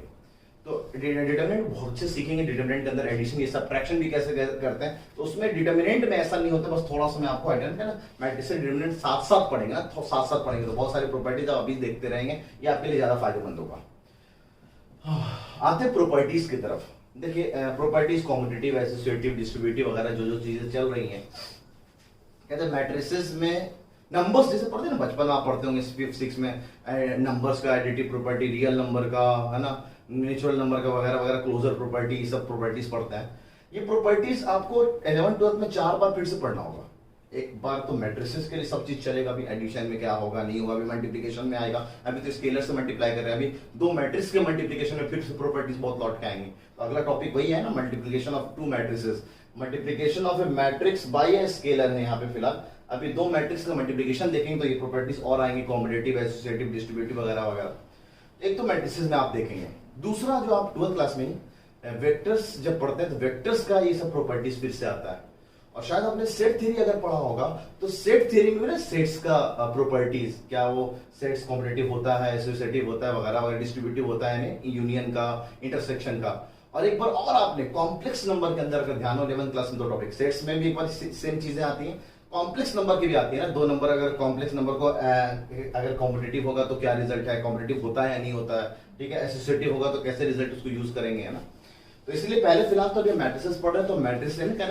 तो डिटरमिनेंट बहुत से सीखेंगे, डिटरमिनेंट के अंदर एडिशन ये सब्ट्रैक्शन भी कैसे करते हैं, तो उसमें डिटरमिनेंट में ऐसा नहीं होता, बस थोड़ा सा मैं आपको आइडिया है ना, मैट्रिक्स से डिटरमिनेंट साथ साथ पढ़ेंगे ना, तो साथ साथ पढ़ेंगे तो बहुत सारी प्रॉपर्टीज आप अभी देखते रहेंगे, ये आपके लिए ज्यादा फायदेमंद होगा। आते हैं प्रॉपर्टीज की तरफ। देखिए प्रॉपर्टीज कॉम्पिटिटिव, एसोसिएटिव, डिस्ट्रीब्यूटिव वगैरह जो चीजें चल रही हैं, कहते हैं मैट्रिसेस में नंबर्स जैसे पढ़ते हैं ना, बचपन में आप पढ़ते होंगे 5th 6th में, नंबर्स का एडिटिव प्रॉपर्टी, रियल नंबर का है ना, नेचुरल नंबर का वगैरह वगैरह, क्लोजर प्रॉपर्टी, सब प्रॉपर्टीज पढ़ते हैं। ये प्रॉपर्टीज आपको 11th 12th में 4 बार फिर से पढ़ना होगा। एक बार तो मैट्रिसेस के लिए सब चीज चलेगा, अभी एडिशन में क्या होगा नहीं होगा, अभी मल्टीप्लिकेशन में आएगा, अभी तो स्केलर से मल्टीप्लाई कर रहे हैं, अभी 2 मैट्रिक्स के मल्टीप्लिकेशन में फिर से प्रॉपर्टीज बहुत लौट के आएंगे। तो अगला टॉपिक वही है ना, multiplication of 2 matrices, multiplication of A matrix bye a scalar है यहाँ पे फिलहाल। अभी 2 मैट्रिक्स का मल्टीप्लिकेशन देखेंगे तो ये प्रॉपर्टीज और आएंगी, कॉम्पिटिटिव, एसोसिएटिव, डिस्ट्रीब्यूटिव वगैरह वगैरह। एक तो मैट्रिसेस में आप देखेंगे, दूसरा जो आप 12th क्लास में वेक्टर्स जब पढ़ते हैं तो वेक्टर्स का ये सब प्रॉपर्टीज फिर से आता है। और शायद आपने सेट थ्योरी अगर पढ़ा होगा तो सेट थ्योरी में ना सेट्स का प्रॉपर्टीज, क्या वो सेट्स कॉम्पिटिटिव होता है, एसोसिएटिव होता है वगैरह वगैरह, डिस्ट्रीब्यूटिव होता है यूनियन का, इंटरसेक्शन का। और एक बार और आपने कॉम्प्लेक्स नंबर के अंदर अगर ध्यान हो 11th क्लास में 2 टॉपिक, सेट्स में भी एक बार सेम चीजें आती हैं, कॉम्प्लेक्स नंबर की भी आती है ना, 2 नंबर अगर कॉम्प्लेक्स नंबर को अगर कॉम्पिटिटिव होगा तो क्या रिजल्ट है, कॉम्पिटिटिव होता है या नहीं होता है, ठीक है, एसोसिएटिव होगा तो कैसे रिजल्ट उसको यूज करेंगे, है ना। तो इसलिए पहले फिलहाल तो अभी मैट्रिसेस पढ़ रहे हैं, तो मैट्रिक्स से ना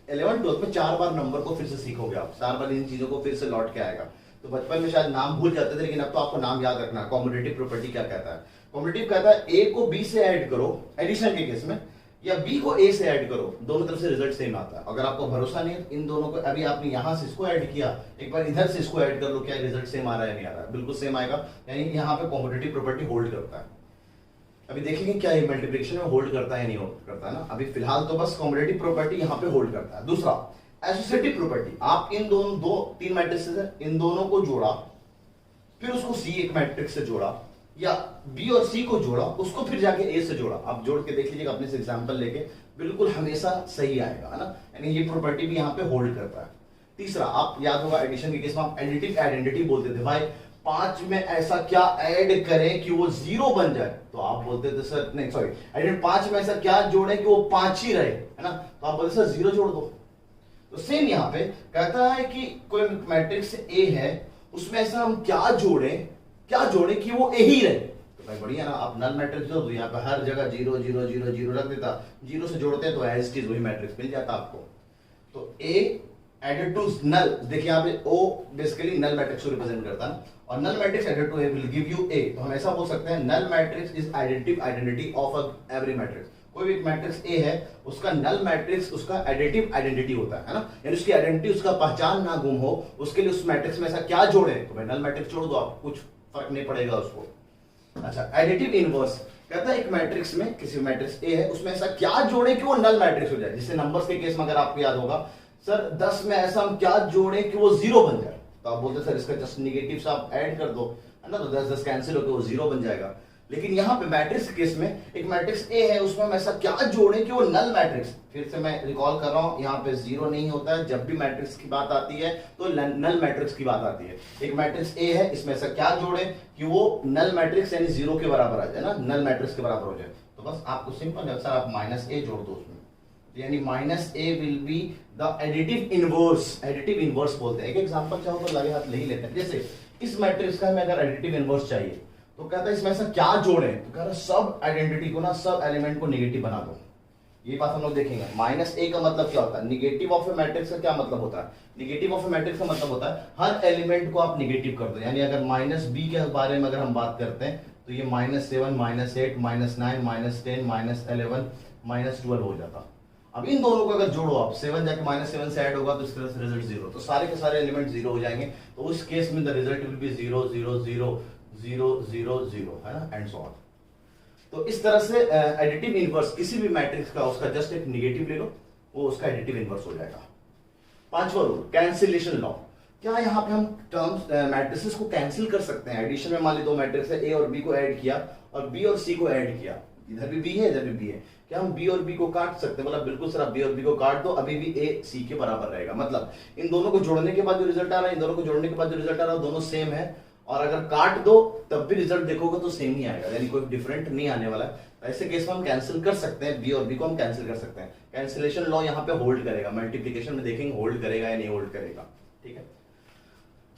11th 12th में 4 बार नंबर को फिर से सीखोगे आप, 4 बार इन चीजों को फिर से लौट के आएगा। तो बचपन में शायद नाम भूल जाते थे, लेकिन अब तो आपको नाम याद रखना है। कॉम्पिटिटिव प्रॉपर्टी क्या कहता है, कॉम्पिटिटिव कहता है ए को बी से ऐड करो एडिशन के केस में, या बी को ए से ऐड करो, दोनों तरफ से रिजल्ट सेम आता है। अगर आपको भरोसा नहीं है तो इन दोनों को, अभी आपने यहां से इसको ऐड किया, एक बार इधर से इसको ऐड कर लो, क्या रिजल्ट सेम आ रहा है नहीं आ रहा है, बिल्कुल सेम आएगा, यानी यहाँ पे कॉम्पिटिटिव प्रॉपर्टी होल्ड करता है। अभी देखेंगे क्या ये मल्टीप्लिकेशन में होल्ड करता है नहीं होल्ड करता है ना। अभी फिलहाल तो बस कॉम्पिटिटिव प्रॉपर्टी यहाँ पे होल्ड करता है। दूसरा एसोसिएटिव प्रॉपर्टी, आप इन दोनों 2-3 मैट्रिक्सेस है, इन दोनों को जोड़ा, फिर उसको सी एक मैट्रिक्स से जोड़ा, या बी और सी को जोड़ा, उसको फिर जाके ए से जोड़ा। आप जोड़ के देख लीजिएगा अपने से एग्जांपल लेके, बिल्कुल हमेशा सही आएगा, है ना, यानी ये प्रॉपर्टी भी यहाँ पे होल्ड करता है। तीसरा, आप याद होगा एडिशन के केस में आप एडिटिव आइडेंटिटी बोलते थे, भाई 5 में ऐसा क्या ऐड करें कि वो 0 बन जाए, तो आप बोलते थे सर नहीं सॉरी एडिटिव 5 में ऐसा क्या जोड़े कि वो 5 ही रहे, है ना, तो आप बोलते सर 0 जोड़ दो। तो सेम यहाँ पे कहता है कि कोई मैट्रिक्स ए है, उसमें ऐसा हम क्या जोड़े कि वो ए ही रहे। तो भाई बढ़िया ना, आप नल मैट्रिक्स दो तो यहाँ पे हर जगह 0 0 0 0 रख देता, 0 से जोड़ते हैं तो एज इट इज वही मैट्रिक्स मिल जाता आपको। तो ए एडेड टू नल, देखिए यहाँ पे ओ बेसिकली नल मैट्रिक्स को रिप्रेजेंट करता है, और null matrix added to A will give you A. तो हम ऐसा बोल सकते हैं null matrix is identity of every matrix. कोई भी एक मैट्रिक्स ए है, उसका नल मैट्रिक्स उसका एडिटिव आइडेंटिटी होता है ना, यानी उसकी आइडेंटिटी, उसका पहचान ना गुम हो, उसके लिए उस मैट्रिक्स में ऐसा क्या जोड़े, तो भाई नल मैट्रिक्स जोड़ दो आप, कुछ फर्क नहीं पड़ेगा उसको। अच्छा, एडिटिव इनवर्स कहता है एक मैट्रिक्स में, किसी मैट्रिक्स ए है, उसमें ऐसा क्या जोड़े कि वो नल मैट्रिक्स हो जाए। जैसे नंबर्स के केस में अगर आपको याद होगा, सर 10 में ऐसा हम क्या जोड़े कि वो 0 बन जाए, तो आप बोलते सर इसका जस्ट निगेटिव से आप ऐड कर दो, है ना, तो 10 कैंसिल होकर वो 0 बन जाएगा। लेकिन यहाँ पे मैट्रिक्स के केस में एक मैट्रिक्स ए है, उसमें हम ऐसा क्या जोड़े कि वो नल मैट्रिक्स, फिर से मैं रिकॉल कर रहा हूं, यहाँ पे 0 नहीं होता है, जब भी मैट्रिक्स की बात आती है तो नल मैट्रिक्स की बात आती है। एक मैट्रिक्स ए है, इसमें ऐसा क्या जोड़े कि वो नल मैट्रिक्स यानी 0 के बराबर आ जाए ना, नल मैट्रिक्स के बराबर हो जाए। तो बस आपको सिंपल है सर, आप माइनस ए जोड़ दो उसमें, यानी minus A will be the additive inverse. Additive inverse बोलते हैं। एक एग्जांपल चाहो तो लगे हाथ ले ही लेते हैं। जैसे इस मैट्रिक्स का हमें अगर एडिटिव इनवर्स चाहिए तो कहता है इसमें ऐसा क्या जोड़े, तो कह रहा है सब आइडेंटिटी को ना, सब एलिमेंट को नेगेटिव बना दो। ये बात हम लोग देखेंगे। माइनस ए का मतलब क्या होता है, निगेटिव ऑफ ए मैट्रिक्स का क्या मतलब होता है, निगेटिव ऑफ ए मैट्रिक्स का मतलब होता है हर एलिमेंट को आप निगेटिव कर दो। यानी अगर माइनस बी के बारे में अगर हम बात करते हैं तो ये -7, -8, -9, -10, -11, -12 हो जाता। अब इन दोनों को अगर जोड़ो आप, 7 जाके -7 से ऐड होगा तो इसके तरह रिजल्ट 0, तो सारे के सारे एलिमेंट 0 हो जाएंगे। तो उस केस में द रिजल्ट विल बी 0 0 0 0 0 0, है ना, एंड सो ऑन। तो इस तरह से एडिटिव इनवर्स किसी भी मैट्रिक्स का उसका जस्ट एक निगेटिव ले लो, वो उसका एडिटिव इनवर्स हो जाएगा। पांचवा रूल, कैंसिलेशन लॉ। क्या यहाँ पे हम टर्म्स मैट्रिसेस को कैंसिल कर सकते हैं? एडिशन में मान ली दो मैट्रिक्स है, ए और बी को ऐड किया और बी और सी को ऐड किया, इधर भी बी है इधर भी बी है, क्या हम बी और बी को काट सकते हैं? मतलब बिल्कुल सर, आप बी और बी को काट दो, अभी भी ए सी के बराबर रहेगा। मतलब इन दोनों को जोड़ने के बाद जो रिजल्ट आ रहा है, इन दोनों को जोड़ने के बाद जो रिजल्ट आ रहा है, दोनों सेम है, और अगर काट दो तब भी रिजल्ट देखोगे तो सेम ही आएगा, यानी कोई डिफरेंट नहीं आने वाला है। ऐसे केस में हम कैंसिल कर सकते हैं, बी और बी को हम कैंसिल कर सकते हैं। कैंसिलेशन लॉ यहाँ पे होल्ड करेगा, मल्टीप्लिकेशन में देखेंगे होल्ड करेगा या नहीं होल्ड करेगा। ठीक है।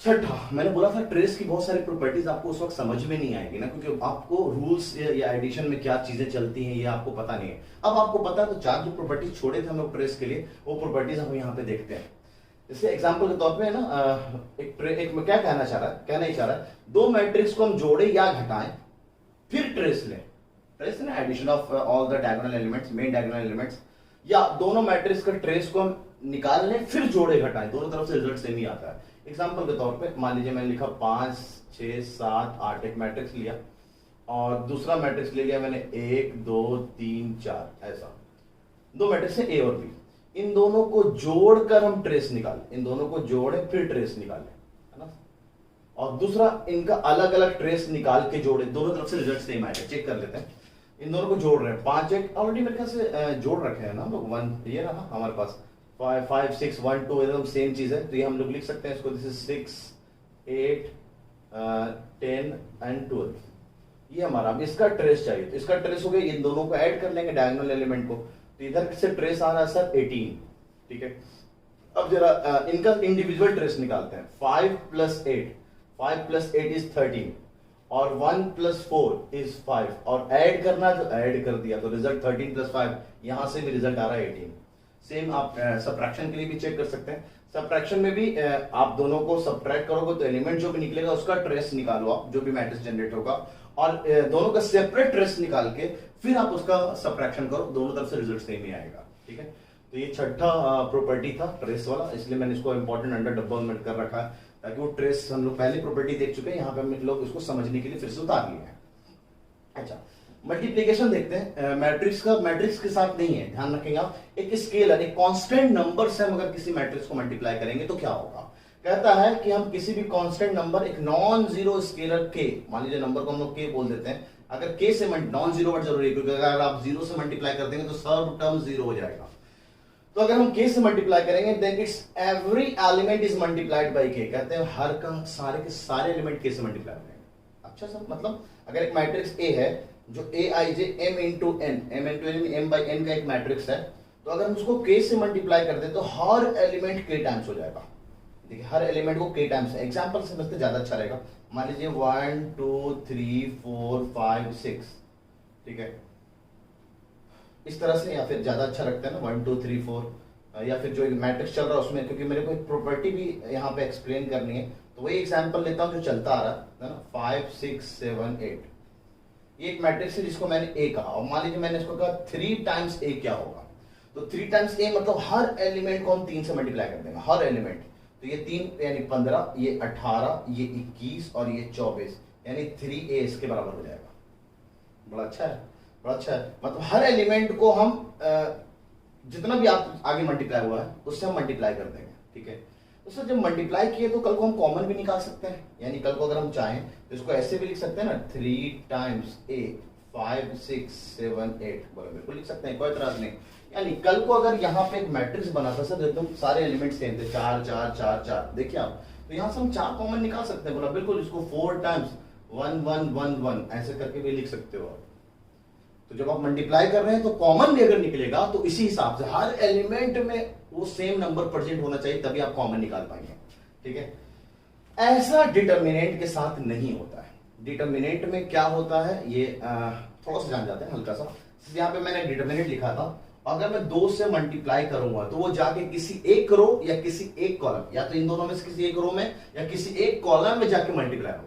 छठा, मैंने बोला था ट्रेस की बहुत सारी प्रॉपर्टीज आपको उस वक्त समझ में नहीं आएगी ना, क्योंकि आपको रूल्स या एडिशन में क्या चीजें चलती हैं ये आपको पता नहीं है। अब आपको पता है तो चार जो प्रॉपर्टीज छोड़े थे हम लोग ट्रेस के लिए, वो प्रॉपर्टीज हम यहाँ पे देखते हैं। जैसे एग्जांपल के तौर पे ना, एक मैं क्या कहना चाह रहा है, कहना ही चाह रहा है, दो मैट्रिक्स को हम जोड़े या घटाएं फिर ट्रेस लें। ट्रेस ना, addition of all the diagonal elements, main diagonal elements, या दोनों मैट्रिक्स का ट्रेस को हम निकाल लें फिर जोड़े घटाएं, दोनों तरफ से रिजल्ट सेम ही आता है। एग्जांपल के तौर पे मान लीजिए मैंने लिखा 5 6 7 8, एक मैट्रिक्स लिया और दूसरा मैट्रिक्स ले लिया मैंने 1 2 3 4, ऐसा दो मैट्रिक्स है ए और बी। इन दोनों को जोड़कर हम ट्रेस निकालें, इन दोनों को जोड़े फिर ट्रेस निकालें, है ना। और दूसरा, इनका अलग अलग ट्रेस निकाल के जोड़े, दोनों तरफ से रिजल्ट सेम आएगा। चेक कर लेते हैं, इन दोनों को जोड़ रहे हैं, 5 1 ऑलरेडी मेरे ख्याल से जोड़ रखे हैं ना हम लोग, 1 ये रहा हमारे पास, 5 5 6 1 2 एकदम सेम चीज है, तो ये हम लोग लिख सकते हैं इसको, दिस इज 6 8 10 एंड 12, ये हमारा। अब इसका ट्रेस चाहिए, तो इसका ट्रेस हो गया, इन दोनों को ऐड कर लेंगे डायगोनल एलिमेंट को, तो इधर से ट्रेस आ रहा है सर 18। ठीक है। अब जरा इनका इंडिविजुअल ट्रेस निकालते हैं। 5 + 8, 5 + 8 इज 13 और 1 + 4 इज 5, और ऐड करना जो ऐड कर दिया तो रिजल्ट 13 + 5, यहां से भी रिजल्ट आ रहा है 18। सेम आप सब्ट्रैक्शन के लिए भी चेक कर सकते हैं। सब्ट्रैक्शन में भी आप दोनों को सब्ट्रैक्ट करोगे तो एलिमेंट जो भी निकलेगा उसका ट्रेस निकालो आप, जो भी मैट्रिक्स जनरेट होगा, और दोनों का सेपरेट ट्रेस निकाल के फिर आप उसका सब्ट्रैक्शन करो, दोनों तरफ से रिजल्ट सेम ही आएगा। ठीक है। तो ये छठा प्रॉपर्टी था ट्रेस वाला, इसलिए मैंने इसको इंपॉर्टेंट अंडर डबल में कर रखा है, ताकि वो ट्रेस हम लोग पहली प्रॉपर्टी देख चुके हैं, यहाँ पे हम लोग इसको समझने के लिए फिर से उतार लिए हैं। अच्छा, मल्टीप्लिकेशन देखते हैं। मैट्रिक्स का मैट्रिक्स के साथ नहीं है, ध्यान रखेंगे आप, एक स्केलर, एक कांस्टेंट नंबर से हम अगर किसी मैट्रिक्स को मल्टीप्लाई करेंगे तो क्या होगा। कहता है कि हम किसी भी कांस्टेंट नंबर, एक नॉन जीरो स्केलर के, मान लीजिए नंबर को हम लोग के बोल देते हैं, अगर के से नॉन जीरो वर्ड जरूरी है, क्योंकि अगर आप जीरो से मल्टीप्लाई कर देंगे तो सब टर्म जीरो हो जाएगा। तो अगर हम के से मल्टीप्लाई करेंगे then its every element is multiplied by k, कहते हैं हर का सारे के सारे एलिमेंट के से मल्टीप्लाई हो जाएंगे। अच्छा सर, मतलब अगर एक मैट्रिक्स ए है जो A I J M into N, M into N, M by N का एक मैट्रिक्स है, तो अगर हम उसको के से मल्टीप्लाई कर दे तो हर एलिमेंट के टाइम्स हो जाएगा। देखिए हर एलिमेंट को के टाइम्स है। एग्जांपल से समझते ज्यादा अच्छा रहेगा। मान लीजिए 1 2 3 4 5 6, ठीक है, इस तरह से, या फिर ज्यादा अच्छा लगता है ना 1 2 3 4, या फिर जो मैट्रिक्स चल रहा है उसमें, क्योंकि मेरे को एक प्रॉपर्टी भी यहाँ पे एक्सप्लेन करनी है, तो वही एग्जांपल लेता हूँ जो चलता आ रहा है ना, 5 6 7 8। ये एक मैट्रिक्स है जिसको मैंने ए कहा, और मान लीजिए मैंने इसको कहा 3 टाइम्स ए क्या होगा, तो 3 टाइम्स ए मतलब हर एलिमेंट को हम 3 से मल्टीप्लाई कर देंगे, हर एलिमेंट। तो ये 3 यानी 15, ये 18, ये 21 और ये 24, यानी 3a इसके बराबर हो जाएगा। बड़ा अच्छा है, बड़ा अच्छा है। मतलब हर एलिमेंट को हम जितना भी आप आगे मल्टीप्लाई हुआ है उससे हम मल्टीप्लाई कर देंगे, ठीक है। तो सर जब मल्टीप्लाई किए तो कल को हम कॉमन भी निकाल सकते हैं, यानी कल को अगर हम चाहें तो इसको ऐसे भी लिख सकते हैं ना, 3 टाइम्स a 5 6 7 8, बोलो बिल्कुल लिख सकते हैं, कोई एतराज नहीं। यानी कल को अगर यहाँ पे एक मैट्रिक्स बना था सर एकदम सारे एलिमेंट सेम थे, 4 4 4 4, देखिए आप, तो यहाँ से हम 4 कॉमन निकाल सकते हैं, बोला बिल्कुल। इसको 4 टाइम्स 1 1 1 1 ऐसे करके भी लिख सकते हो आप। तो जब आप मल्टीप्लाई कर रहे हैं तो कॉमन भी अगर निकलेगा तो इसी हिसाब से हर एलिमेंट में वो सेम नंबर प्रेजेंट होना चाहिए, तभी आप कॉमन निकाल पाएंगे, ठीक है। ऐसा डिटर्मिनेंट के साथ नहीं होता है। डिटर्मिनेंट में क्या होता है ये थोड़ा सा जान जाते हैं हल्का सा। यहाँ पे मैंने डिटर्मिनेंट लिखा था, अगर मैं 2 से मल्टीप्लाई करूंगा तो वो जाके किसी एक रो या किसी एक कॉलम, या तो इन दोनों में से किसी एक रो में या किसी एक कॉलम में जाके मल्टीप्लाई होगा।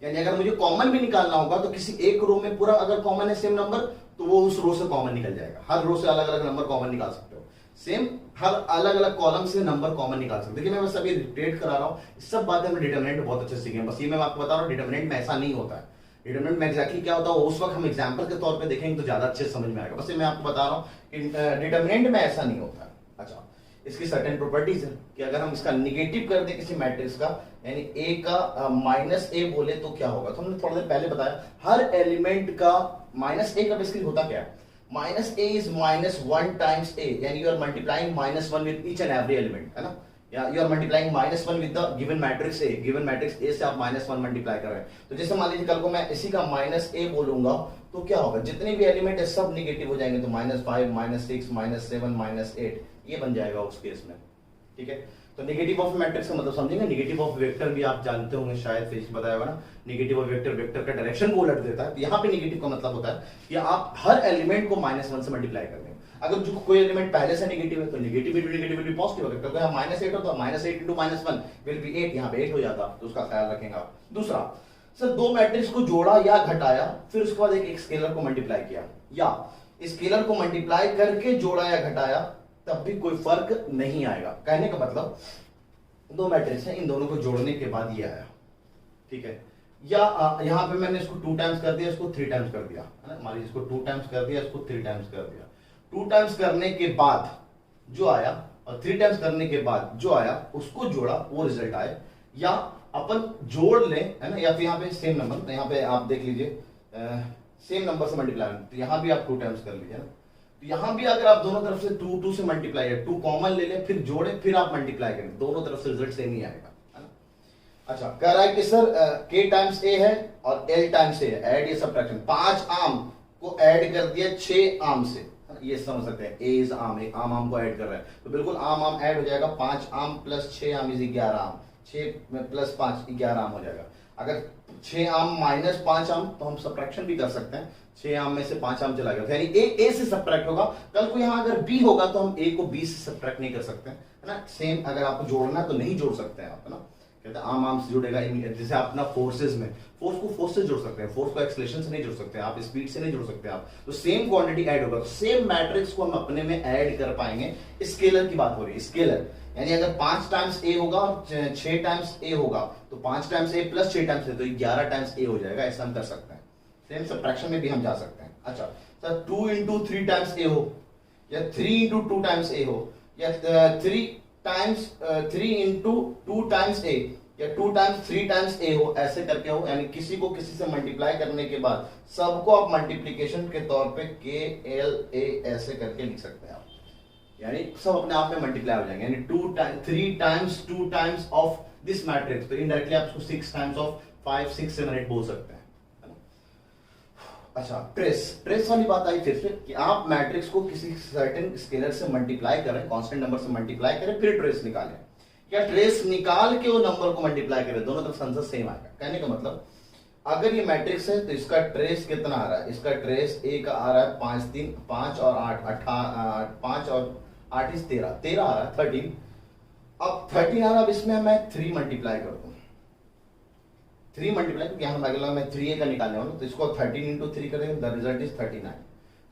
यानी अगर मुझे कॉमन भी निकालना होगा तो किसी एक रो में पूरा अगर कॉमन है सेम नंबर, तो वो उस रो से कॉमन निकल जाएगा। हर रो से अलग अलग नंबर कॉमन निकाल सकते हो, सेम हर अलग अलग कॉलम से नंबर कॉमन निकाल सकते हो। देखिए मैं बस अभी रिपीट करा रहा हूँ, सब बातें हम डिटरमिनेंट बहुत अच्छे से सीखे, बस ये मैं आपको बता रहा हूँ डिटरमिनेंट में ऐसा नहीं होता है। डिटरमिनेंट में एग्जैक्टली क्या होता है उस वक्त हम एग्जाम्पल के तौर पे देखेंगे तो ज्यादा अच्छे समझ में आएगा। बस मैं आपको बता रहा हूँ कि डिटरमिनेंट में ऐसा नहीं होता है। अच्छा, इसकी सर्टेन प्रॉपर्टीज है कि अगर हम इसका निगेटिव कर दें किसी मैट्रिक्स का, यानी a का माइनस a बोले तो क्या होगा, तो हमने थोड़ा देर पहले बताया हर एलिमेंट का माइनस a का बेसिकली होता क्या है, minus a is minus 1 times a, यानी you are multiplying -1 with each and every element, है ना, या you are multiplying -1 with the given matrix a, given matrix a से आप -1 मल्टीप्लाई कर रहे हैं। तो जैसे मान लीजिए कल को मैं इसी का -a बोलूंगा तो क्या होगा, जितने भी एलिमेंट है सब निगेटिव हो जाएंगे, तो -5 -6 -7 -8 ये बन जाएगा उस केस में, ठीक है। तो नेगेटिव ऑफ मैट्रिक्स का मतलब समझेंगे, नेगेटिव ऑफ वेक्टर भी आप जानते होंगे शायद, फिजिक्स बताया होगा ना, नेगेटिव ऑफ वेक्टर, वेक्टर का डायरेक्शन को उलट देता है। तो यहाँ पे नेगेटिव का मतलब होता है कि आप हर एलिमेंट को -1 से मल्टीप्लाई कर देंगे। अगर जो कोई एलिमेंट पहले से नेगेटिव है तो नेगेटिव विल बी पॉजिटिव, अगर तो -8 हो तो -8 × -1 विल बी 8, यहाँ पे 8 हो जाता, तो उसका ख्याल रखेंगे आप। दूसरा सर, दो मैट्रिक्स को जोड़ा या घटाया, फिर उसके बाद एक स्केलर को मल्टीप्लाई किया, या स्केलर को मल्टीप्लाई करके जोड़ा या घटाया, तब भी कोई फर्क नहीं आएगा। कहने का मतलब दो मैट्रिक्स हैं, इन दोनों को जोड़ने के बाद ये आया, ठीक है। या यहां पे मैंने इसको 2 टाइम्स कर दिया, इसको 3 टाइम्स कर दिया, है ना, मान लीजिए इसको 2 टाइम्स कर दिया, इसको 3 टाइम्स कर दिया। 2 टाइम्स करने के बाद जो आया और 3 टाइम्स करने के बाद जो आया उसको जोड़ा, वो रिजल्ट आए। या अपन जोड़ लें, है ना, या फिर यहाँ पे सेम नंबर, तो यहाँ पे आप देख लीजिए सेम नंबर से मल्टीप्लाई, तो यहाँ भी आप 2 टाइम्स कर लीजिए ना, तो यहां भी अगर आप दोनों तरफ से 2 से मल्टीप्लाई है, 2 कॉमन ले लें, फिर जोड़े, फिर आप मल्टीप्लाई करें, दोनों तरफ से रिजल्ट सेम ही आएगा, है ना। अच्छा, कह रहा है कि सर k टाइम्स a है और l टाइम्स a है, ऐड या सब्ट्रैक्शन, 5 आम को ऐड कर दिया 6 आम से, ये समझ सकते हैं, a इज आम, आम को ऐड कर रहा है, तो बिल्कुल आम ऐड हो जाएगा, 5 आम प्लस 6 आम इज 11 आम, 6 प्लस 5 11 आम हो जाएगा। अगर 6 आम माइनस 5 आम, तो हम सब्ट्रैक्शन भी कर सकते हैं, 6 आम में से 5 आम चला गया, यानी a से सब्ट्रैक्ट होगा। कल को यहाँ अगर b होगा तो हम a को b से सब्ट्रैक्ट नहीं कर सकते, है ना। सेम अगर आपको जोड़ना है तो नहीं जोड़ सकते हैं आप, है ना, कहते हैं आम से जुड़ेगा, जैसे अपना फोर्सेज में फोर्स को फोर्स से जोड़ सकते हैं, फोर्स को एक्सलेशन से नहीं जोड़ सकते आप, स्पीड से नहीं जोड़ सकते आप, तो सेम क्वांटिटी ऐड होगा, तो सेम मैट्रिक्स को हम अपने में ऐड कर पाएंगे। स्केलर की बात हो रही है, स्केलर यानी अगर 5 टाइम्स a होगा और 6 टाइम्स a होगा, तो 5 times a plus 6 times a, तो 11 टाइम्स a हो जाएगा, ऐसा हम कर सकते हैं। सेम सब्ट्रैक्शन में भी हम जा सकते हैं। अच्छा सर, 2 × 3 टाइम्स a हो, या 3 × 2 टाइम्स a हो, या 3 × 2 टाइम्स a, या 2 टाइम्स 3 टाइम्स a हो, ऐसे करके हो, यानी किसी को किसी से मल्टीप्लाई करने के बाद सबको आप मल्टीप्लीकेशन के तौर पे k l a ऐसे करके लिख सकते हैं आप, यानी सब अपने आप में मल्टीप्लाई हो जाएंगे, यानी 3 times 2 times of this matrix, तो इनडायरेक्टली आप उसको 6 टाइम्स ऑफ 5 6 7 8 बोल सकते हैं। अच्छा, ट्रेस वाली बात आई फिर से कि आप मैट्रिक्स को किसी सर्टेन स्केलर से मल्टीप्लाई करें, कांस्टेंट नंबर से मल्टीप्लाई करें, फिर ट्रेस निकालें, या ट्रेस निकाल के वो नंबर को मल्टीप्लाई करें, दोनों तरफ आंसर सेम आएगा। कहने का मतलब अगर ये मैट्रिक्स है तो इसका ट्रेस कितना आ रहा है, इसका ट्रेस a का आ रहा है 5 3 5 और 8 5 और 8 इज 13 आ रहा है, 13। अब 13 आ रहा है, अब इसमें मैं 3 मल्टीप्लाई कर दूं, 3 मल्टीप्लाई, क्योंकि यहाँ अगला मैं 3a का निकालने वाला हूँ, तो इसको 13 इंटू 3 करेंगे, द रिजल्ट इज 39।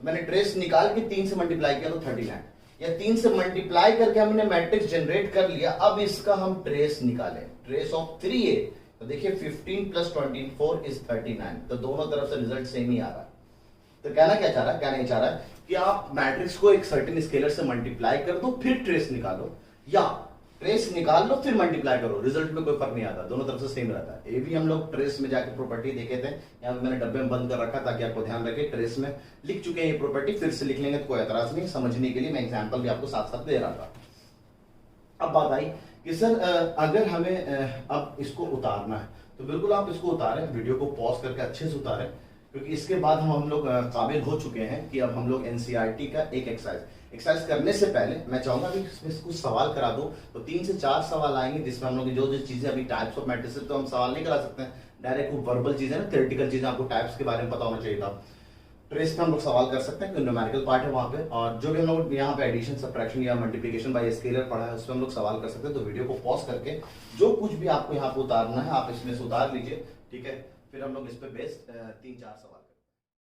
तो मैंने ट्रेस निकाल के 3 से मल्टीप्लाई किया तो 39, या 3 से मल्टीप्लाई करके हमने मैट्रिक्स जनरेट कर लिया। अब इसका हम ट्रेस निकालें, ट्रेस ऑफ 3a, तो देखिए 15 प्लस 24 इज 39, तो दोनों तरफ से रिजल्ट सेम ही आ रहा है। तो कहना क्या चाह रहा है, क्या नहीं चाह रहा है कि आप मैट्रिक्स को एक सर्टेन स्केलर से मल्टीप्लाई कर दो फिर ट्रेस निकालो, या ट्रेस निकाल लो फिर मल्टीप्लाई करो, रिजल्ट में कोई फर्क नहीं आता, दोनों तरफ से सेम रहता है। ये भी हम लोग ट्रेस में जाके प्रॉपर्टी देखे थे, यहाँ पे मैंने डब्बे में बंद कर रखा ताकि आपको ध्यान रखे, ट्रेस में लिख चुके हैं ये प्रॉपर्टी, फिर से लिख लेंगे तो कोई एतराज नहीं, समझने के लिए मैं एग्जाम्पल भी आपको साथ साथ दे रहा था। अब बात आई कि सर अगर हमें अब इसको उतारना है, तो बिल्कुल आप इसको उतारें, वीडियो को पॉज करके अच्छे से उतारें, क्योंकि इसके बाद हम लोग काबिल हो चुके हैं कि अब हम लोग एनसीईआरटी का एक एक्सरसाइज करने से पहले मैं चाहूंगा कि इसमें कुछ सवाल करा दूं। तो 3 से 4 सवाल आएंगे जिसमें हम लोग जो जो चीजें अभी टाइप्स ऑफ मैट्रिसेस तो हम सवाल नहीं करा सकते हैं, डायरेक्ट वो वर्बल चीजें ना, थ्योरेटिकल चीजें आपको टाइप्स के बारे में पता होना चाहिए था। ट्रेस पे हम लोग सवाल कर सकते हैं क्योंकि न्यूमेरिकल पार्ट है वहां पे, और जो भी हम लोग यहाँ पे एडिशन सब्ट्रैक्शन या मल्टीप्लिकेशन बाय स्केलर पढ़ा है उसमें हम लोग सवाल कर सकते हैं। तो वीडियो को पॉज करके जो कुछ भी आपको यहाँ पे उतारना है आप इसमें से उतार लीजिए, ठीक है। फिर हम लोग इस पे बेस्ड 3-4 सवाल